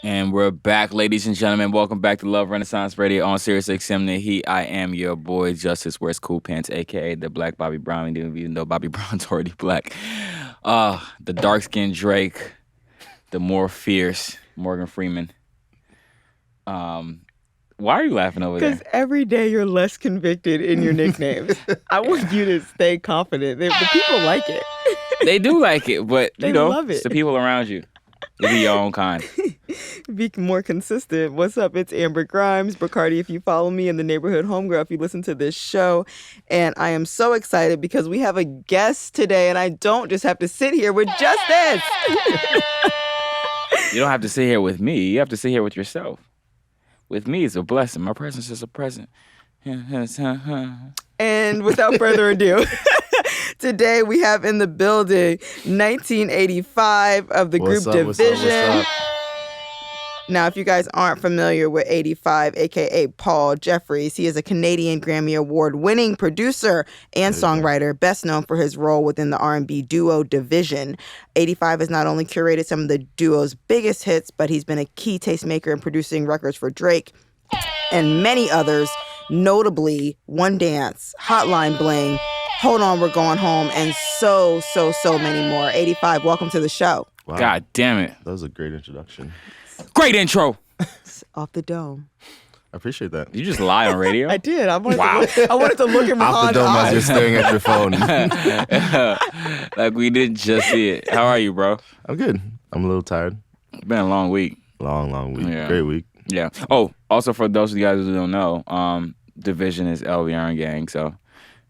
And we're back, ladies and gentlemen. Welcome back to Love Renaissance Radio on SiriusXM The Heat. I am your boy, Justice Wears Cool Pants, a.k.a. the Black Bobby Brown, even though Bobby Brown's already black. The dark-skinned Drake, the more fierce Morgan Freeman. Why are you laughing over there? Because every day you're less convicted in your nicknames. I want you to stay confident. The people like it. They do like it, but, they love it. It's the people around you. You be your own kind. Be more consistent. What's up? It's Amber Grimes, Bacardi if you follow me, in the neighborhood homegirl if you listen to this show. And I am so excited because we have a guest today, and I don't just have to sit here with Justice. You don't have to sit here with me. You have to sit here with yourself. With me, it's a blessing. My presence is a present. And without further ado, today we have in the building 1985 of the group Division. Now, if you guys aren't familiar with 85, a.k.a. Paul Jeffries, he is a Canadian Grammy Award-winning producer and songwriter, best known for his role within the R&B duo Division. 85 has not only curated some of the duo's biggest hits, but he's been a key tastemaker in producing records for Drake and many others, notably One Dance, Hotline Bling, Hold On, We're Going Home, and so many more. 85, welcome to the show. Wow. God damn it. That was a great introduction. Great intro. Off the dome. I appreciate that. Did you just lie on radio? I did. I wanted to look at Off the Mahan's dome as eyes. you're staring at your phone. Like we didn't just see it. How are you, bro? I'm good. I'm a little tired. It's been a long week. Long week. Yeah. Great week. Yeah. Oh, also for those of you guys who don't know, Division is LVRN gang, so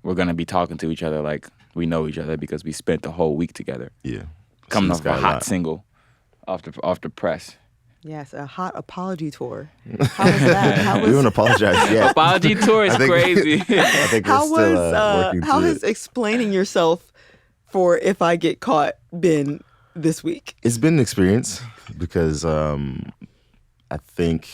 we're gonna be talking to each other like we know each other because we spent the whole week together. Yeah. Coming off a hot single off the press. Yes, a hot apology tour. How was that? We don't apologize yet. Apology tour is crazy. I think we're still working how through has it. explaining yourself for If I Get Caught been this week? It's been an experience because I think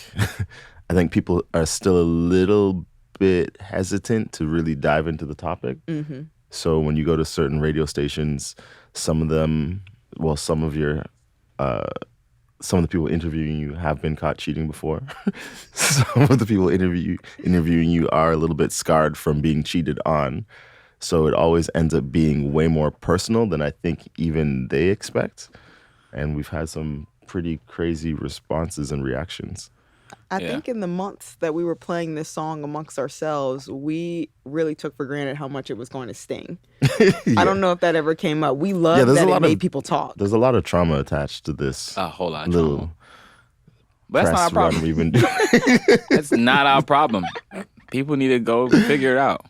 people are still a little bit hesitant to really dive into the topic. Mm-hmm. So when you go to certain radio stations, some of the people interviewing you have been caught cheating before. Some of the people interviewing you are a little bit scarred from being cheated on. So it always ends up being way more personal than I think even they expect. And we've had some pretty crazy responses and reactions. I think in the months that we were playing this song amongst ourselves, we really took for granted how much it was going to sting. Yeah. I don't know if that ever came up. We love that it made people talk. There's a lot of trauma attached to this. A whole lot of little trauma. But that's not our problem. We've been doing. That's not our problem. People need to go figure it out.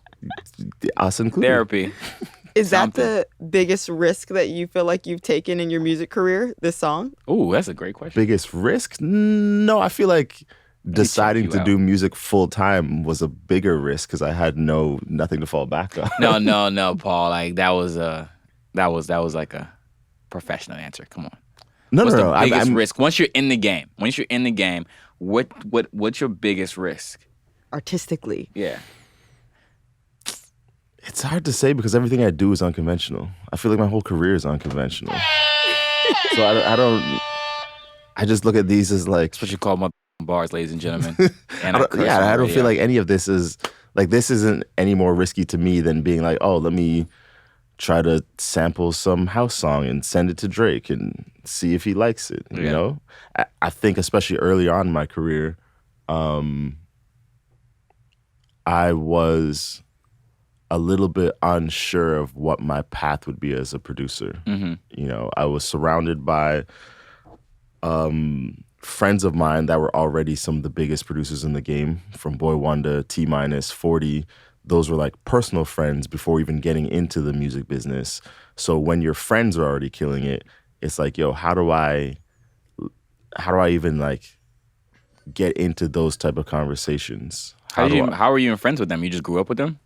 Us included. Therapy. Is that the biggest risk that you feel like you've taken in your music career, this song? Ooh, that's a great question. Biggest risk? No, I feel like deciding to do music full time was a bigger risk because I had nothing to fall back on. No, Paul. Like that was like a professional answer. Come on. What's the biggest risk once you're in the game? What's your biggest risk? Artistically. Yeah. It's hard to say because everything I do is unconventional. I feel like my whole career is unconventional. So I just look at these as like... That's what you call my bars, ladies and gentlemen. And I don't feel like any of this is... Like, this isn't any more risky to me than being like, oh, let me try to sample some house song and send it to Drake and see if he likes it, you know? I think especially early on in my career, I was a little bit unsure of what my path would be as a producer. Mm-hmm. You know, I was surrounded by friends of mine that were already some of the biggest producers in the game, from Boy Wonder, T-Minus, 40. Those were like personal friends before even getting into the music business. So when your friends are already killing it, it's like, yo, how do I even like get into those type of conversations? How are you even friends with them? You just grew up with them?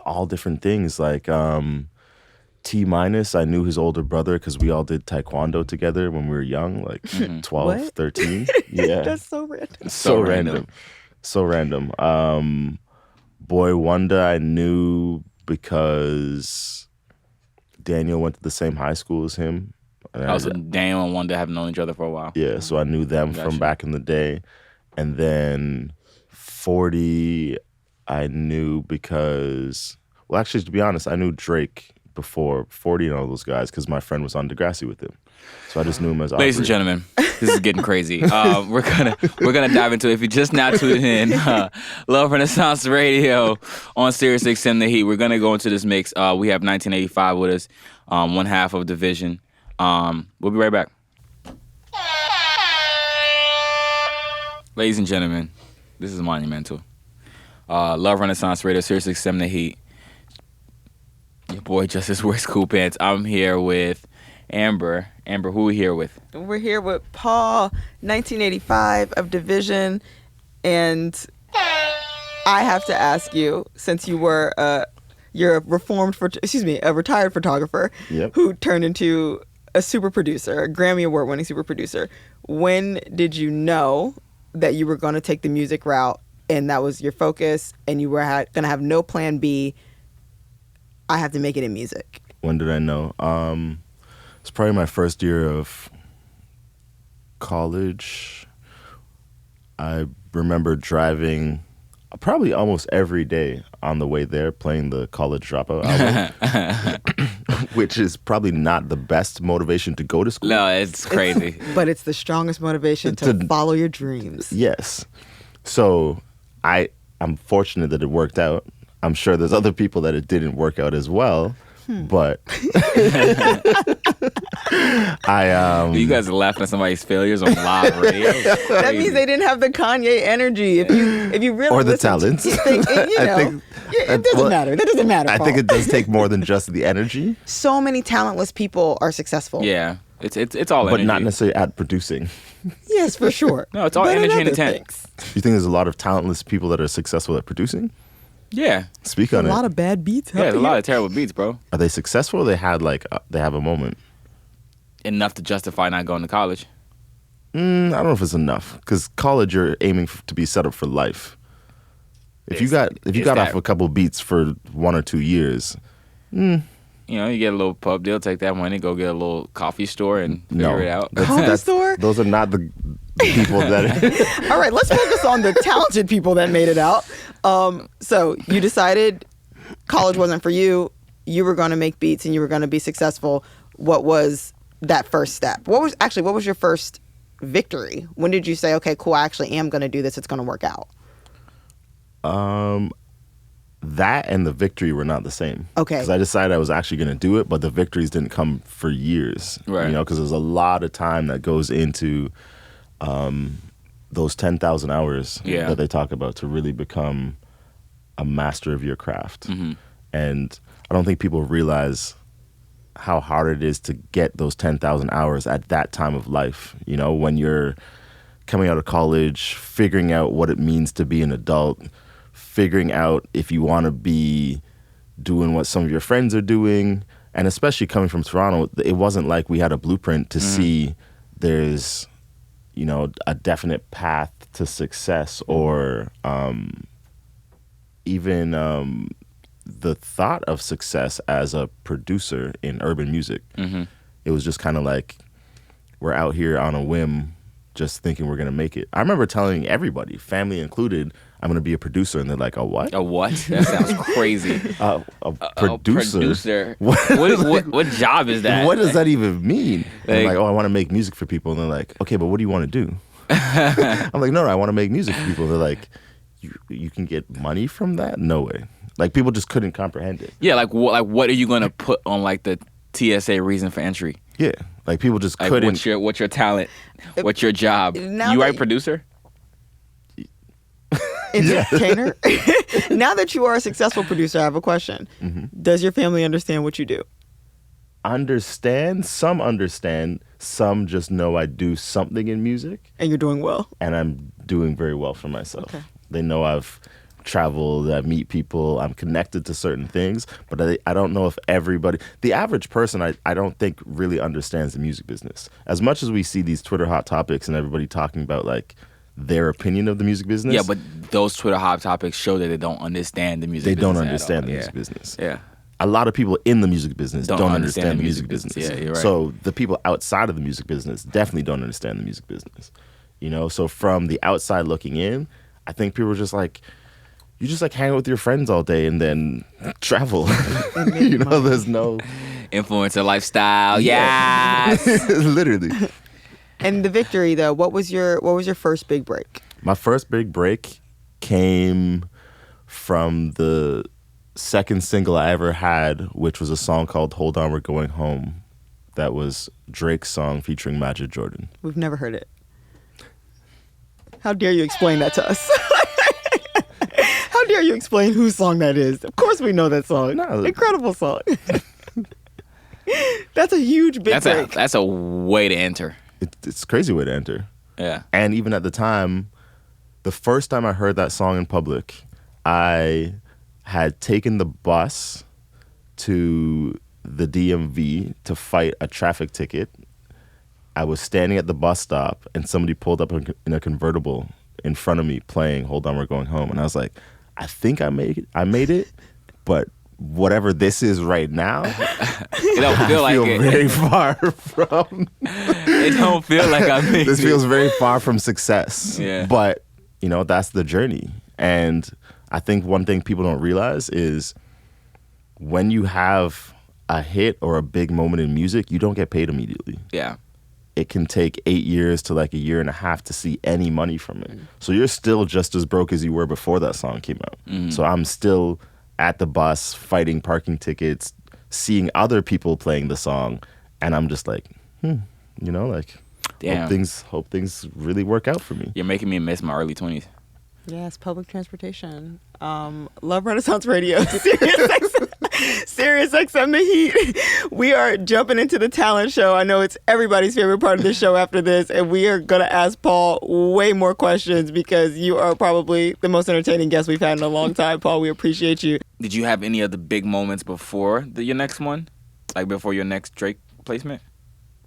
All different things. Like T-Minus, I knew his older brother because we all did taekwondo together when we were young, like 12, 13. Yeah. That's so random. So random. So random. Boy Wonder, I knew because Daniel went to the same high school as him. Also, Daniel and Wanda have known each other for a while. Yeah, so I knew them from back in the day. And then 40, I knew because, well, actually, to be honest, I knew Drake before 40 and all those guys because my friend was on Degrassi with him. So I just knew him as Aubrey. Ladies and gentlemen, this is getting crazy. We're gonna dive into it. If you just now tuned in, Love Renaissance Radio on SiriusXM The Heat. We're gonna go into this mix. We have 1985 with us, one half of Division. We'll be right back. Ladies and gentlemen, this is monumental. Love Renaissance Radio, SiriusXM The Heat. Your boy Justice wears cool pants. I'm here with Amber. Amber, who are we here with? We're here with Paul, 1985 of Division. And I have to ask you, since you're a retired photographer who turned into a super producer, a Grammy Award-winning super producer. When did you know that you were going to take the music route and that was your focus and you were going to have no plan B? I have to make it in music. When did I know? It's probably my first year of college. I remember driving probably almost every day on the way there playing the College Dropout album, which is probably not the best motivation to go to school. No, it's crazy. But it's the strongest motivation to follow your dreams. Yes. So I'm fortunate that it worked out. I'm sure there's other people that it didn't work out as well. But you guys are laughing at somebody's failures on live radio. That means they didn't have the Kanye energy. If you really or the talents, it doesn't matter. That doesn't matter. I think it does take more than just the energy. So many talentless people are successful. Yeah, it's all energy, but not necessarily at producing. Yes, for sure. No, it's all energy and intent. You think there's a lot of talentless people that are successful at producing? Yeah. Speak on it. A lot of bad beats. Yeah, there's a lot of terrible beats, bro. Are they successful or they have a moment? Enough to justify not going to college. I don't know if it's enough because college you're aiming to be set up for life. If you got off a couple beats for 1 or 2 years, you get a little pub deal, take that money, go get a little coffee store and figure it out. Coffee store? Those are not the people that. All right, let's focus on the talented people that made it out. So you decided college wasn't for you. You were going to make beats and you were going to be successful. What was that first step? What was your first victory? When did you say, okay, cool, I actually am going to do this. It's going to work out. That and the victory were not the same. Okay. Because I decided I was actually going to do it, but the victories didn't come for years. Right. Because there's a lot of time that goes into those 10,000 hours that they talk about to really become a master of your craft. Mm-hmm. And I don't think people realize how hard it is to get those 10,000 hours at that time of life. When you're coming out of college, figuring out what it means to be an adult, figuring out if you want to be doing what some of your friends are doing. And especially coming from Toronto, it wasn't like we had a blueprint to see there's, a definite path to success or even the thought of success as a producer in urban music. Mm-hmm. It was just kind of like we're out here on a whim just thinking we're going to make it. I remember telling everybody, family included, I'm going to be a producer. And they're like, a what? A what? That sounds crazy. A producer? A producer. What job is that? What does that even mean? And I'm like, I want to make music for people. And they're like, okay, but what do you want to do? I'm like, no, I want to make music for people. They're like, you can get money from that? No way. Like, people just couldn't comprehend it. Yeah, what are you going to put on, the TSA reason for entry? Yeah, people just couldn't. What's your talent? What's your job? You are a producer? Entertainer? Now that you are a successful producer, I have a question. Mm-hmm. Does your family understand what you do? Understand? Some understand. Some just know I do something in music. And you're doing well? And I'm doing very well for myself. Okay. They know I've traveled, I meet people, I'm connected to certain things, but I don't know if everybody, the average person, I don't think really understands the music business. As much as we see these Twitter hot topics and everybody talking about their opinion of the music business. Yeah, but those Twitter hot topics show that they don't understand the music business. They don't understand the music business. Yeah. a lot of people in the music business don't understand the music business. Yeah, you're right. So the people outside of the music business definitely don't understand the music business. You know, so from the outside looking in, I think people are just like, you just like hang out with your friends all day and then travel. You know, there's no influencer lifestyle. Yes. Literally. And the victory though, what was your first big break? My first big break came from the second single I ever had, which was a song called Hold On, We're Going Home. That was Drake's song featuring Majid Jordan. We've never heard it. How dare you explain that to us? How dare you explain whose song that is? Of course we know that song. No. Incredible song. That's a huge big break. That's a way to enter. It's a crazy way to enter. Yeah. And even at the time, the first time I heard that song in public, I had taken the bus to the DMV to fight a traffic ticket. I was standing at the bus stop and somebody pulled up in a convertible in front of me playing Hold On, We're Going Home. And I was like, I think I made it, but whatever this is right now, it don't feel I feel like very far from. It don't feel like I made This it. feels very far from success. Yeah. But, you know, that's the journey. And I think one thing people don't realize is when you have a hit or a big moment in music, you don't get paid immediately. Yeah. It can take 8 years to like a year and a half to see any money from it. So you're still just as broke as you were before that song came out. So I'm still at the bus fighting parking tickets, seeing other people playing the song, and I'm just like, you know, like, damn. Hope things really work out for me. You're making me miss my early 20s. Yes, public transportation. Love Renaissance Radio, SiriusXM The Heat. We are jumping into the talent show. I know it's everybody's favorite part of the show after this, and we are going to ask Paul way more questions because you are probably the most entertaining guest we've had in a long time. Paul, we appreciate you. Did you have any of the big moments before your next one? Like before your next Drake placement?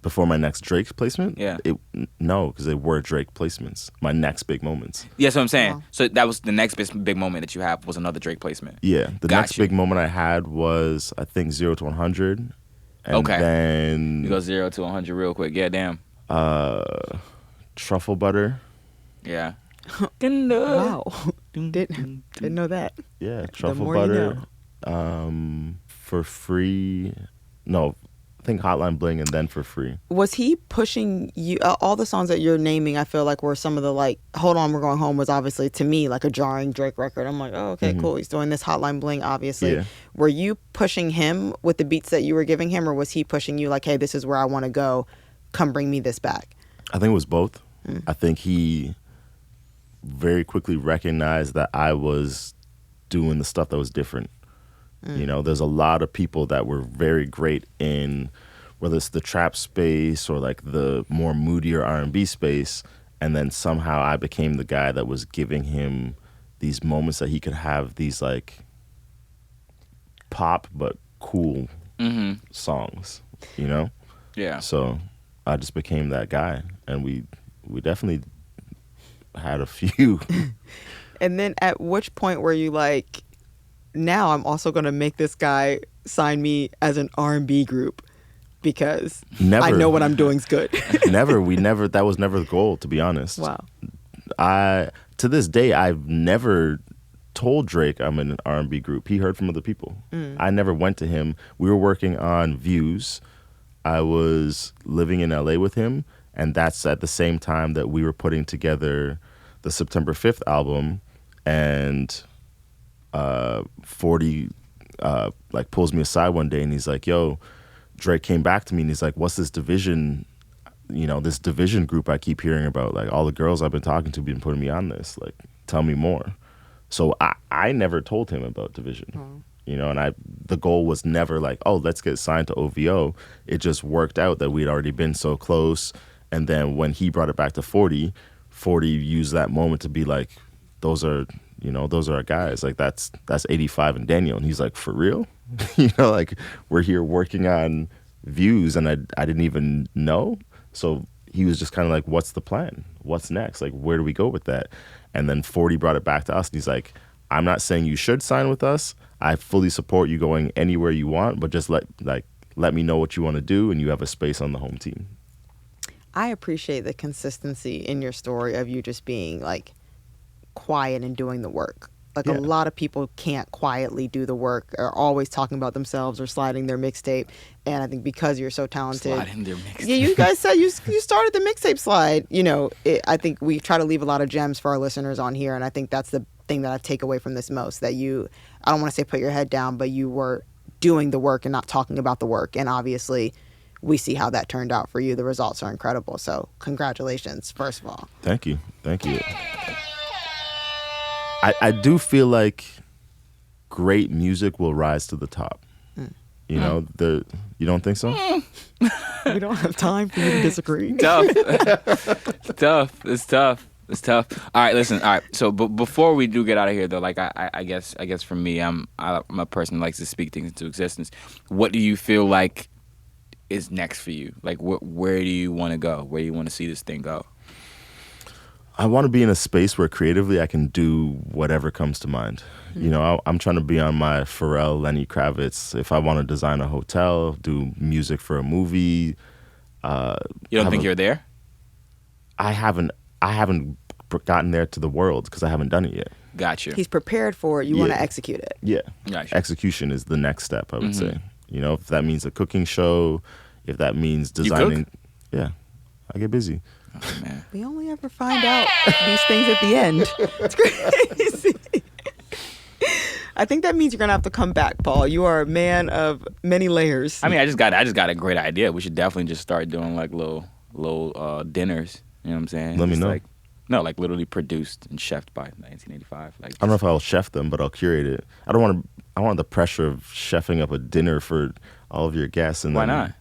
Before my next Drake placement? Yeah. No, because they were Drake placements. My next big moments. Yeah, that's what I'm saying. Wow. So that was the next big moment that you have was another Drake placement. Yeah. The next big moment I had was, I think, 0 to 100. And then... You go 0 to 100 real quick. Yeah, damn. Truffle Butter. Yeah. Wow. Didn't know that. Yeah, Truffle Butter. You know. For Free. No, I think Hotline Bling and then For Free. Was he pushing you? All the songs that you're naming, I feel like were some of the like, Hold On, We're Going Home was obviously to me like a jarring Drake record. I'm like, oh, okay, cool. He's doing this Hotline Bling, obviously. Yeah. Were you pushing him with the beats that you were giving him, or was he pushing you like, hey, this is where I want to go. Come bring me this back? I think it was both. I think he very quickly recognized that I was doing the stuff that was different. You know, there's a lot of people that were very great in whether it's the trap space or like the more moodier R&B space, and then somehow I became the guy that was giving him these moments that he could have these like pop but cool songs, you know? Yeah. So I just became that guy, and we definitely had a few. And then at which point were you like, now I'm also going to make this guy sign me as an R&B group because I know what I'm doing is good? That was never the goal, to be honest. Wow. To this day, I've never told Drake I'm in an R&B group. He heard from other people. I never went to him. We were working on Views. I was living in LA with him, and that's at the same time that we were putting together the September 5th album, and 40 like pulls me aside one day and he's like, yo, Drake came back to me and he's like, what's this division, you know, this division group I keep hearing about? Like, all the girls I've been talking to have been putting me on this. Like, tell me more. So I never told him about division. You know, and the goal was never like, oh, let's get signed to OVO. It just worked out that we'd already been so close. And then when he brought it back to 40 used that moment to be like, those are our guys. Like, that's 85 and Daniel. And he's like, for real? You know, like, we're here working on Views and I didn't even know. So he was just kind of like, what's the plan? What's next? Like, where do we go with that? And then 40 brought it back to us and he's like, I'm not saying you should sign with us. I fully support you going anywhere you want, but just let me know what you want to do, and you have a space on the home team. I appreciate the consistency in your story of you just being like quiet and doing the work. Like a lot of people can't quietly do the work, are always talking about themselves or sliding their mixtape. And I think because you're so talented, Sliding their mixtape. Yeah, you guys said you started the mixtape slide. You know, I think we try to leave a lot of gems for our listeners on here, and I think that's the thing that I take away from this most. That you, I don't want to say put your head down, but you were doing the work and not talking about the work. And obviously, we see how that turned out for you. The results are incredible. So congratulations, first of all. Thank you. I do feel like great music will rise to the top. You know, you don't think so? We don't have time for you to disagree. It's tough. All right, listen. All right. So, but before we do get out of here, though, like I guess for me, I'm a person who likes to speak things into existence. What do you feel like is next for you? Like, where do you want to go? Where do you want to see this thing go? I want to be in a space where creatively I can do whatever comes to mind. You know, I'm trying to be on my Pharrell, Lenny Kravitz. If I want to design a hotel, do music for a movie. You don't think you're there? I haven't gotten there to the world because I haven't done it yet. Gotcha. He's prepared for it. You want to execute it. Yeah. Gotcha. Execution is the next step, I would say. You know, if that means a cooking show, if that means designing. You cook? Yeah. I get busy. Oh, man. We only ever find out these things at the end. It's crazy. I think that means you're gonna have to come back, Paul. You are a man of many layers. I mean, I just got a great idea. We should definitely just start doing like little dinners. You know what I'm saying? Let me Just know. Like literally produced and chefed by 1985. Like, I don't know if I'll chef them, but I'll curate it. I want the pressure of chefing up a dinner for all of your guests. And why not?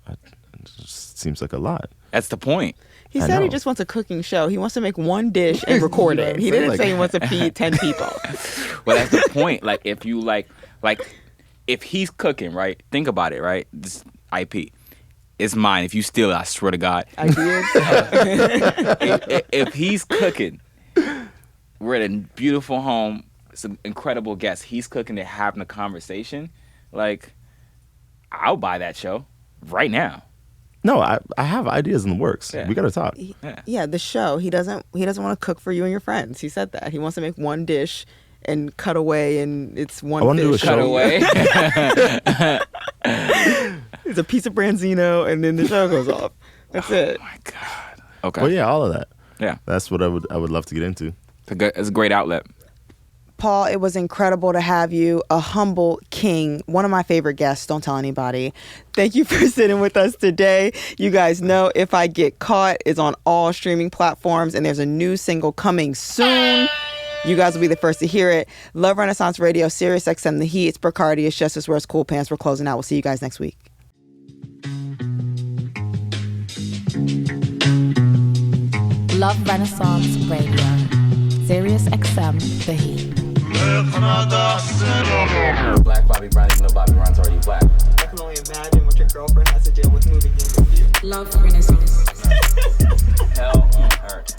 It just seems like a lot. That's the point. He I said he know. just wants a cooking show. He wants to make one dish and record You know it. what I'm He saying? didn't Like- say he wants to feed 10 people. Well, that's the point. Like, if you like if he's cooking, right? Think about it, right? This IP, it's mine. If you steal it, I swear to God. Ideas. If he's cooking, we're at a beautiful home, some incredible guests. He's cooking, they're having a conversation. Like, I'll buy that show right now. No, I have ideas in the works. Yeah. We got to talk. Yeah, the show. He doesn't want to cook for you and your friends. He said that. He wants to make one dish and cut away, and it's one I want to do a fish. Cut show. away. It's a piece of branzino, and then the show goes off. That's it. Oh my God. Okay. Well, yeah, all of that. Yeah. That's what I would love to get into. It's a great outlet. Paul, it was incredible to have you, a humble king, one of my favorite guests. Don't tell anybody. Thank you for sitting with us today. You guys know If I Get Caught is on all streaming platforms, and there's a new single coming soon. You guys will be the first to hear it. Love Renaissance Radio, SiriusXM The Heat. It's Bacardi. It's Justice Wears Cool Pants. We're closing out. We'll see you guys next week. Love Renaissance Radio, SiriusXM The Heat. Black Bobby Brown, even though Bobby Brown's already black. I can only imagine what your girlfriend has to deal with moving in with you. Love Renaissance. Hell on earth.